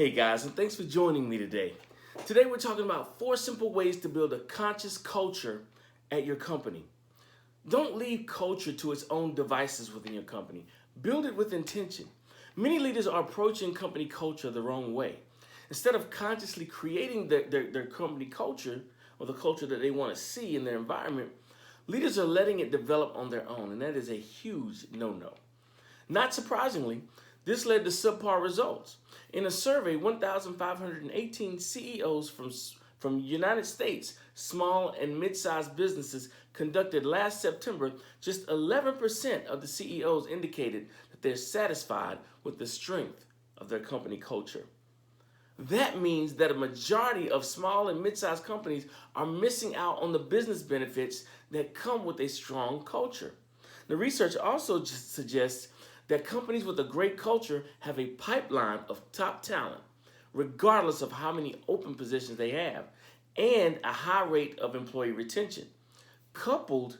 Hey guys, and thanks for joining me today. Today we're talking about 4 simple ways to build a conscious culture at your company. Don't leave culture to its own devices within your company. Build it with intention. Many leaders are approaching company culture the wrong way. Instead of consciously creating their company culture or the culture that they want to see in their environment, leaders are letting it develop on their own, and that is a huge no-no. Not surprisingly, this led to subpar results. In a survey, 1,518 CEOs from United States small and mid-sized businesses conducted last September, just 11% of the CEOs indicated that they're satisfied with the strength of their company culture. That means that a majority of small and mid-sized companies are missing out on the business benefits that come with a strong culture. The research also suggests that companies with a great culture have a pipeline of top talent, regardless of how many open positions they have, and a high rate of employee retention. Couple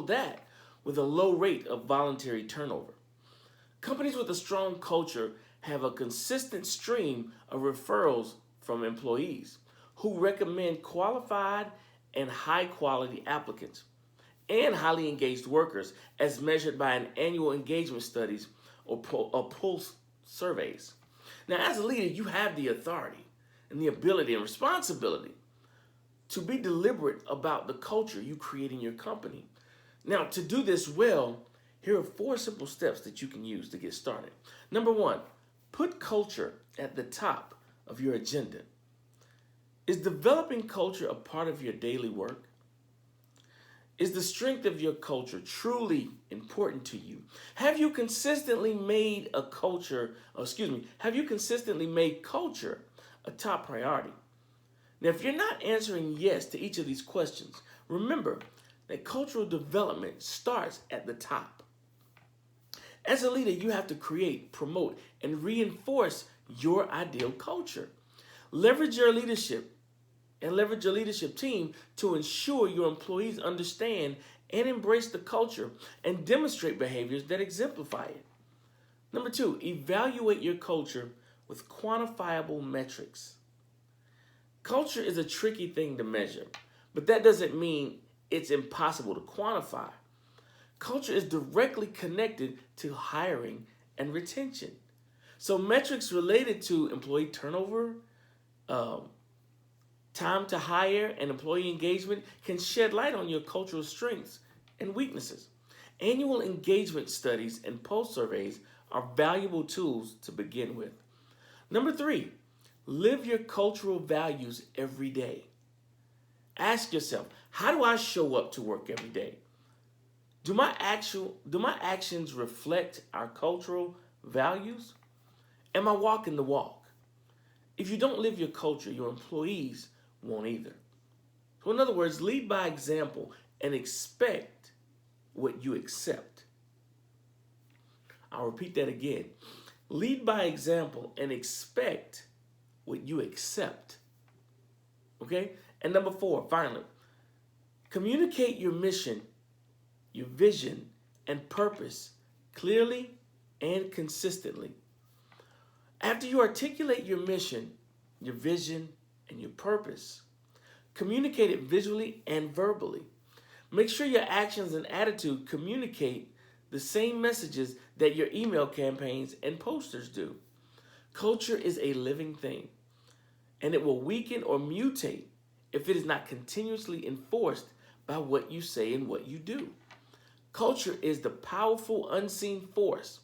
that with a low rate of voluntary turnover. Companies with a strong culture have a consistent stream of referrals from employees who recommend qualified and high quality applicants and highly engaged workers as measured by an annual engagement studies or pulse surveys. Now, as a leader, you have the authority and the ability and responsibility to be deliberate about the culture you create in your company. Now, to do this well, here are 4 simple steps that you can use to get started. Number 1, put culture at the top of your agenda. Is developing culture a part of your daily work? Is the strength of your culture truly important to you? Have you consistently made culture a top priority? Now, if you're not answering yes to each of these questions, remember that cultural development starts at the top. As a leader, you have to create, promote, and reinforce your ideal culture. Leverage your leadership team to ensure your employees understand and embrace the culture and demonstrate behaviors that exemplify it. Number 2, evaluate your culture with quantifiable metrics. Culture is a tricky thing to measure, but that doesn't mean it's impossible to quantify. Culture is directly connected to hiring and retention. So metrics related to employee turnover, time to hire, and employee engagement can shed light on your cultural strengths and weaknesses. Annual engagement studies and pulse surveys are valuable tools to begin with. Number 3, live your cultural values every day. Ask yourself, how do I show up to work every day? Do my actions reflect our cultural values? Am I walking the walk? If you don't live your culture, your employees won't either. So in other words, lead by example and expect what you accept. I'll repeat that again. Lead by example and expect what you accept. Okay? And number 4, finally, communicate your mission, your vision, and purpose clearly and consistently. After you articulate your mission, your vision, and your purpose, communicate it visually and verbally. Make sure your actions and attitude communicate the same messages that your email campaigns and posters do. Culture is a living thing, and it will weaken or mutate if it is not continuously enforced by what you say and what you do. Culture is the powerful unseen force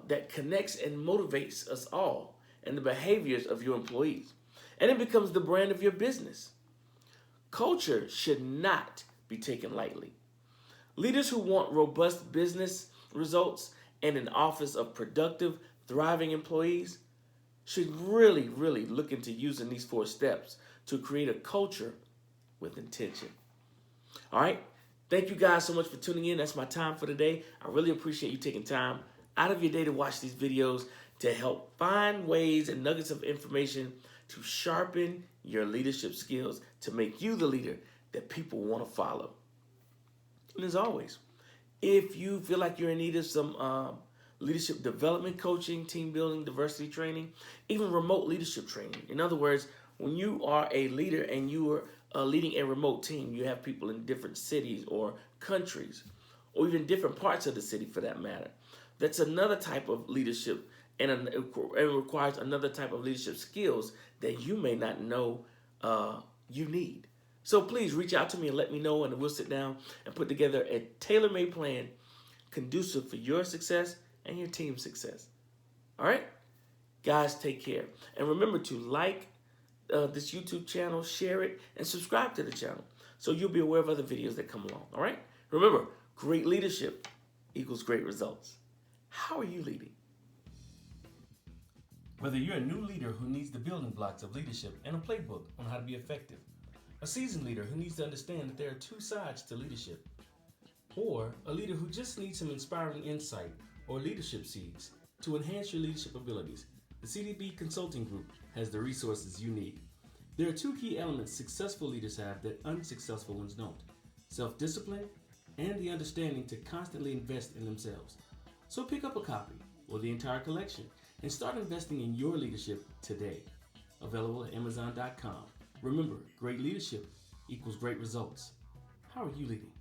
that connects and motivates us all and the behaviors of your employees. And it becomes the brand of your business. Culture should not be taken lightly. Leaders who want robust business results and an office of productive, thriving employees should really look into using these 4 steps to create a culture with intention. All right. Thank you guys so much for tuning in. That's my time for today. I really appreciate you taking time out of your day to watch these videos to help find ways and nuggets of information to sharpen your leadership skills to make you the leader that people want to follow. And as always, if you feel like you're in need of some leadership development coaching, team building, diversity training, even remote leadership training. In other words, when you are a leader and you are leading a remote team, you have people in different cities or countries, or even different parts of the city for that matter. That's another type of leadership, and it requires another type of leadership skills that you may not know you need. So please reach out to me and let me know, and we'll sit down and put together a tailor-made plan conducive for your success and your team's success. All right? Guys, take care. And remember to like this YouTube channel, share it, and subscribe to the channel so you'll be aware of other videos that come along. All right? Remember, great leadership equals great results. How are you leading? Whether you're a new leader who needs the building blocks of leadership and a playbook on how to be effective, a seasoned leader who needs to understand that there are two sides to leadership, or a leader who just needs some inspiring insight or leadership seeds to enhance your leadership abilities, the CDB Consulting Group has the resources you need. There are two key elements successful leaders have that unsuccessful ones don't: self-discipline and the understanding to constantly invest in themselves. So pick up a copy or the entire collection and start investing in your leadership today. Available at Amazon.com. Remember, great leadership equals great results. How are you leading?